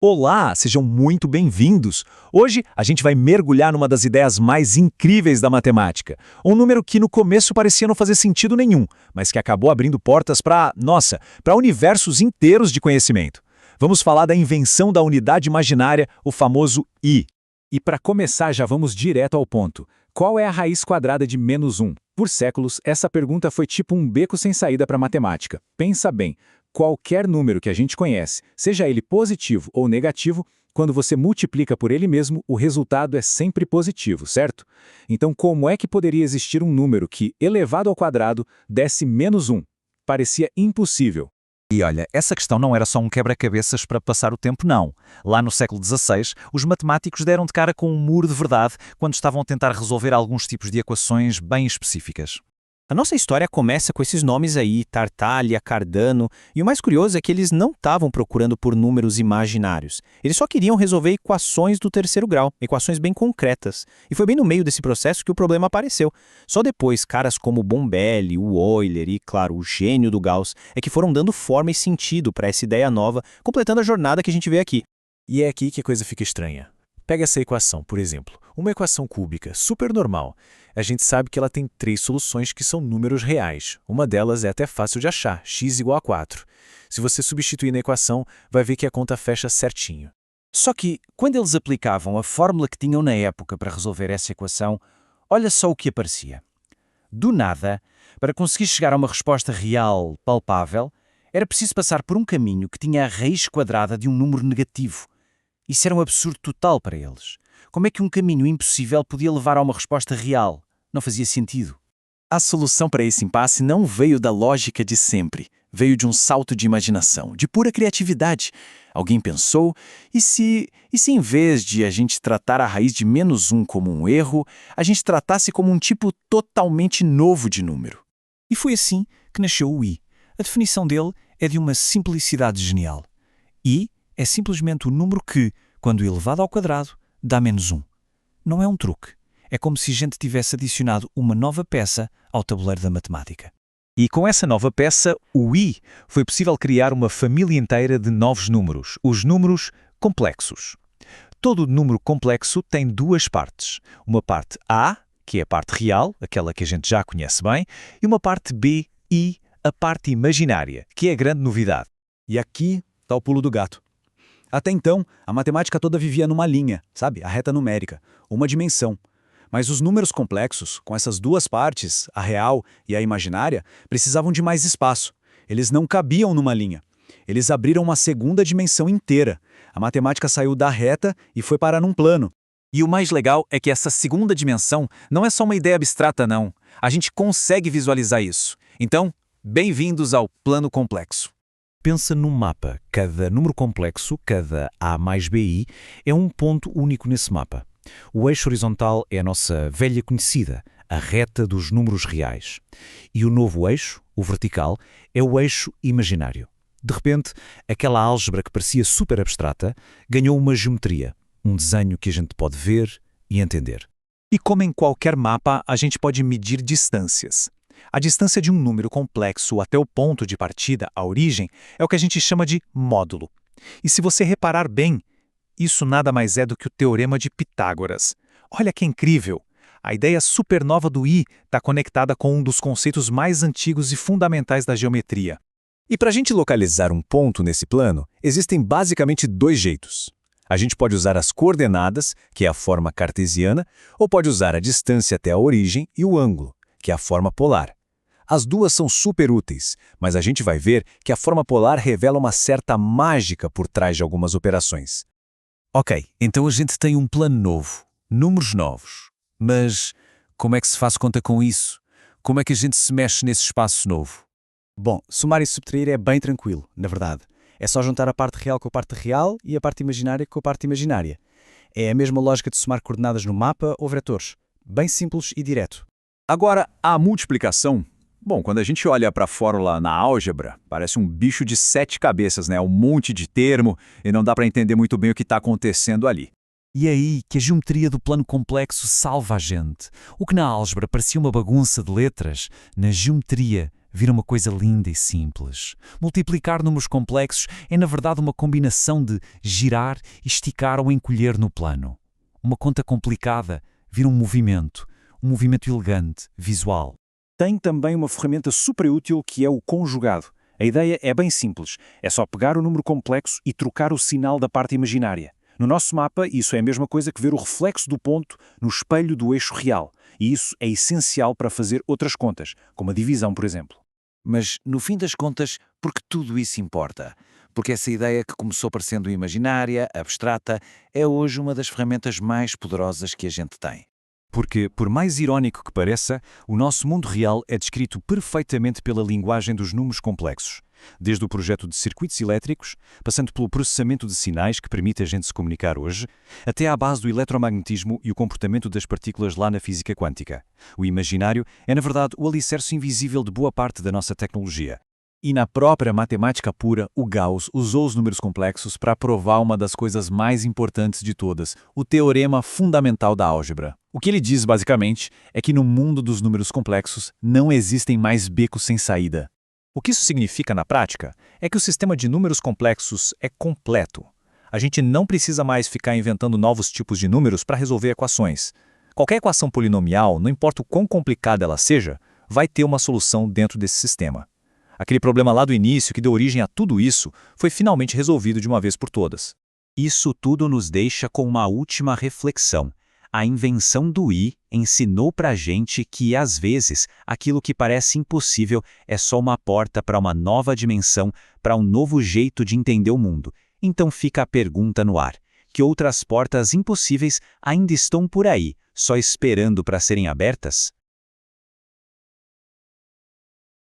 Olá, sejam muito bem-vindos! Hoje a gente vai mergulhar numa das ideias mais incríveis da matemática. Um número que no começo parecia não fazer sentido nenhum, mas que acabou abrindo portas para universos inteiros de conhecimento. Vamos falar da invenção da unidade imaginária, o famoso I. E para começar, já vamos direto ao ponto. Qual é a raiz quadrada de -1? Por séculos, essa pergunta foi tipo um beco sem saída para a matemática. Pensa bem. Qualquer número que a gente conhece, seja ele positivo ou negativo, quando você multiplica por ele mesmo, o resultado é sempre positivo, certo? Então, como é que poderia existir um número que, elevado ao quadrado, desse -1? Parecia impossível. E olha, essa questão não era só um quebra-cabeças para passar o tempo, não. Lá no século XVI, os matemáticos deram de cara com um muro de verdade quando estavam a tentar resolver alguns tipos de equações bem específicas. A nossa história começa com esses nomes aí, Tartaglia, Cardano, e o mais curioso é que eles não estavam procurando por números imaginários. Eles só queriam resolver equações do terceiro grau, equações bem concretas. E foi bem no meio desse processo que o problema apareceu. Só depois, caras como o Bombelli, o Euler e, claro, o gênio do Gauss, é que foram dando forma e sentido para essa ideia nova, completando a jornada que a gente vê aqui. E é aqui que a coisa fica estranha. Pega essa equação, por exemplo, uma equação cúbica super normal. A gente sabe que ela tem 3 soluções que são números reais. Uma delas é até fácil de achar, x igual a 4. Se você substituir na equação, vai ver que a conta fecha certinho. Só que, quando eles aplicavam a fórmula que tinham na época para resolver essa equação, olha só o que aparecia. Do nada, para conseguir chegar a uma resposta real, palpável, era preciso passar por um caminho que tinha a raiz quadrada de um número negativo. Isso era um absurdo total para eles. Como é que um caminho impossível podia levar a uma resposta real? Não fazia sentido. A solução para esse impasse não veio da lógica de sempre. Veio de um salto de imaginação, de pura criatividade. Alguém pensou, e se em vez de a gente tratar a raiz de -1 como um erro, a gente tratasse como um tipo totalmente novo de número? E foi assim que nasceu o I. A definição dele é de uma simplicidade genial. I é simplesmente o número que, quando elevado ao quadrado, dá -1. Não é um truque. É como se a gente tivesse adicionado uma nova peça ao tabuleiro da matemática. E com essa nova peça, o I, foi possível criar uma família inteira de novos números, os números complexos. Todo número complexo tem duas partes. Uma parte A, que é a parte real, aquela que a gente já conhece bem, e uma parte B, I, a parte imaginária, que é a grande novidade. E aqui está o pulo do gato. Até então, a matemática toda vivia numa linha, sabe? A reta numérica, uma dimensão. Mas os números complexos, com essas duas partes, a real e a imaginária, precisavam de mais espaço. Eles não cabiam numa linha. Eles abriram uma segunda dimensão inteira. A matemática saiu da reta e foi parar num plano. E o mais legal é que essa segunda dimensão não é só uma ideia abstrata, não. A gente consegue visualizar isso. Então, bem-vindos ao plano complexo. Pensa num mapa. Cada número complexo, cada A mais BI, é um ponto único nesse mapa. O eixo horizontal é a nossa velha conhecida, a reta dos números reais. E o novo eixo, o vertical, é o eixo imaginário. De repente, aquela álgebra que parecia super abstrata ganhou uma geometria, um desenho que a gente pode ver e entender. E como em qualquer mapa, a gente pode medir distâncias. A distância de um número complexo até o ponto de partida, a origem, é o que a gente chama de módulo. E se você reparar bem, isso nada mais é do que o Teorema de Pitágoras. Olha que incrível! A ideia supernova do I está conectada com um dos conceitos mais antigos e fundamentais da geometria. E para a gente localizar um ponto nesse plano, existem basicamente dois jeitos. A gente pode usar as coordenadas, que é a forma cartesiana, ou pode usar a distância até a origem e o ângulo, que é a forma polar. As duas são super úteis, mas a gente vai ver que a forma polar revela uma certa mágica por trás de algumas operações. Ok, então a gente tem um plano novo, números novos. Mas como é que se faz conta com isso? Como é que a gente se mexe nesse espaço novo? Bom, somar e subtrair é bem tranquilo, na verdade. É só juntar a parte real com a parte real e a parte imaginária com a parte imaginária. É a mesma lógica de somar coordenadas no mapa ou vetores. Bem simples e direto. Agora, a multiplicação. Bom, quando a gente olha para a fórmula na álgebra, parece um bicho de 7 cabeças, né? Um monte de termo e não dá para entender muito bem o que está acontecendo ali. E é aí que a geometria do plano complexo salva a gente. O que na álgebra parecia uma bagunça de letras, na geometria vira uma coisa linda e simples. Multiplicar números complexos é, na verdade, uma combinação de girar, esticar ou encolher no plano. Uma conta complicada vira um movimento elegante, visual. Tem também uma ferramenta super útil que é o conjugado. A ideia é bem simples, é só pegar o número complexo e trocar o sinal da parte imaginária. No nosso mapa, isso é a mesma coisa que ver o reflexo do ponto no espelho do eixo real, e isso é essencial para fazer outras contas, como a divisão, por exemplo. Mas, no fim das contas, por que tudo isso importa? Porque essa ideia que começou parecendo imaginária, abstrata, é hoje uma das ferramentas mais poderosas que a gente tem. Porque, por mais irónico que pareça, o nosso mundo real é descrito perfeitamente pela linguagem dos números complexos. Desde o projeto de circuitos elétricos, passando pelo processamento de sinais que permite a gente se comunicar hoje, até à base do eletromagnetismo e o comportamento das partículas lá na física quântica. O imaginário é, na verdade, o alicerce invisível de boa parte da nossa tecnologia. E na própria matemática pura, o Gauss usou os números complexos para provar uma das coisas mais importantes de todas, o teorema fundamental da álgebra. O que ele diz, basicamente, é que no mundo dos números complexos não existem mais becos sem saída. O que isso significa na prática é que o sistema de números complexos é completo. A gente não precisa mais ficar inventando novos tipos de números para resolver equações. Qualquer equação polinomial, não importa o quão complicada ela seja, vai ter uma solução dentro desse sistema. Aquele problema lá do início que deu origem a tudo isso foi finalmente resolvido de uma vez por todas. Isso tudo nos deixa com uma última reflexão. A invenção do I ensinou pra gente que, às vezes, aquilo que parece impossível é só uma porta para uma nova dimensão, para um novo jeito de entender o mundo. Então fica a pergunta no ar: que outras portas impossíveis ainda estão por aí, só esperando para serem abertas?